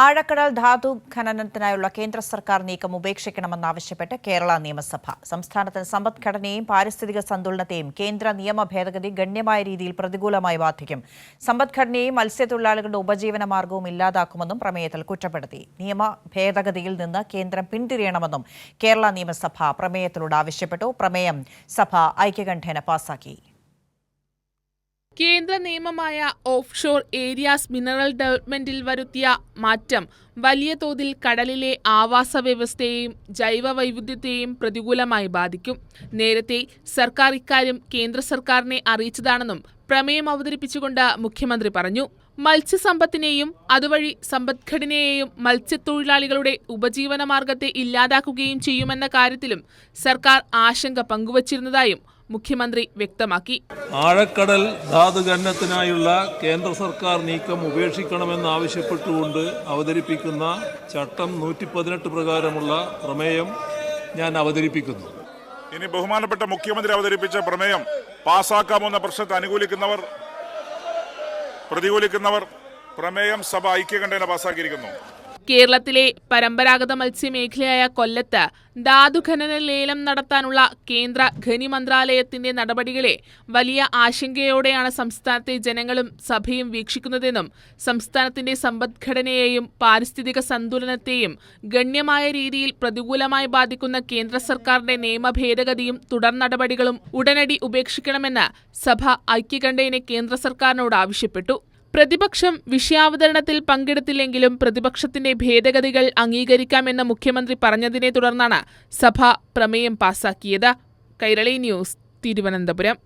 ആഴക്കടൽ ധാതു ഖനനത്തിനായുള്ള കേന്ദ്ര സർക്കാർ നീക്കം ഉപേക്ഷിക്കണമെന്നാവശ്യപ്പെട്ട് കേരള നിയമസഭ. സംസ്ഥാനത്തിന് സമ്പദ്ഘടനയെയും പാരിസ്ഥിതിക സന്തുലനത്തെയും കേന്ദ്ര നിയമ ഭേദഗതി ഗണ്യമായ രീതിയിൽ പ്രതികൂലമായി ബാധിക്കും. സമ്പദ്ഘടനയെയും മത്സ്യത്തൊഴിലാളികളുടെ ഉപജീവന മാർഗവും ഇല്ലാതാക്കുമെന്നും പ്രമേയത്തിൽ കുറ്റപ്പെടുത്തി. നിയമ ഭേദഗതിയിൽ നിന്ന് കേന്ദ്രം പിന്തിരിയണമെന്നും കേരള നിയമസഭ പ്രമേയത്തിലൂടെ ആവശ്യപ്പെട്ടു. പ്രമേയം സഭ ഐക്യകണ്ഠേന പാസാക്കി. കേന്ദ്ര നിയമമായ ഓഫ്ഷോർ ഏരിയാസ് മിനറൽ ഡെവലപ്മെന്റിൽ വരുത്തിയ മാറ്റം വലിയ തോതിൽ കടലിലെ ആവാസ വ്യവസ്ഥയെയും ജൈവ വൈവിധ്യത്തെയും പ്രതികൂലമായി ബാധിക്കും. നേരത്തെ സർക്കാർ ഇക്കാര്യം കേന്ദ്ര സർക്കാരിനെ അറിയിച്ചതാണെന്നും പ്രമേയം അവതരിപ്പിച്ചുകൊണ്ട് മുഖ്യമന്ത്രി പറഞ്ഞു. മത്സ്യസമ്പത്തിനെയും അതുവഴി സമ്പദ്ഘടനയെയും മത്സ്യത്തൊഴിലാളികളുടെ ഉപജീവന മാർഗത്തെ ഇല്ലാതാക്കുകയും ചെയ്യുമെന്ന കാര്യത്തിലും സർക്കാർ ആശങ്ക പങ്കുവച്ചിരുന്നതായും മുഖ്യമന്ത്രി വ്യക്തമാക്കി. ആഴക്കടൽ ധാതു ഖനനത്തിനായുള്ള കേന്ദ്ര സർക്കാർ നീക്കം ഉപേക്ഷിക്കണമെന്ന് ആവശ്യപ്പെട്ടുകൊണ്ട് അവതരിപ്പിക്കുന്ന ചട്ടം 118 പ്രകാരമുള്ള പ്രമേയം ഞാൻ അവതരിപ്പിക്കുന്നു. ഇനി ബഹുമാനപ്പെട്ട മുഖ്യമന്ത്രി അവതരിപ്പിച്ച പ്രമേയം പാസാക്കാമെന്ന പ്രശ്നത്തെ അനുകൂലിക്കുന്നവർ, പ്രതികൂലിക്കുന്നവർ പ്രമേയം സഭ ഐക്യകണ്ഠേന പാസാക്കിയിരിക്കുന്നു. കേരളത്തിലെ പരമ്പരാഗത മത്സ്യമേഖലയായ കൊല്ലത്ത് ധാതുഖനന ലേലം നടത്താനുള്ള കേന്ദ്ര ഖനി മന്ത്രാലയത്തിന്റെ നടപടികളെ വലിയ ആശങ്കയോടെയാണ് സംസ്ഥാനത്തെ ജനങ്ങളും സഭയും വീക്ഷിക്കുന്നതെന്നും സംസ്ഥാനത്തിന്റെ സമ്പദ്ഘടനയെയും പാരിസ്ഥിതിക സന്തുലനത്തെയും ഗണ്യമായ രീതിയിൽ പ്രതികൂലമായി ബാധിക്കുന്ന കേന്ദ്ര സർക്കാരിന്റെ നിയമ ഭേദഗതിയും തുടർ നടപടികളും ഉടനടി ഉപേക്ഷിക്കണമെന്ന് സഭ ഐക്യകണ്ഠേന കേന്ദ്ര സർക്കാരിനോട് ആവശ്യപ്പെട്ടു. പ്രതിപക്ഷം വിഷയാവതരണത്തിൽ പങ്കെടുത്തില്ലെങ്കിലും പ്രതിപക്ഷത്തിന്റെ ഭേദഗതികൾ അംഗീകരിക്കാമെന്ന് മുഖ്യമന്ത്രി പറഞ്ഞതിനെ തുടർന്നാണ് സഭ പ്രമേയം പാസാക്കിയത്. കൈരളി ന്യൂസ്, തിരുവനന്തപുരം.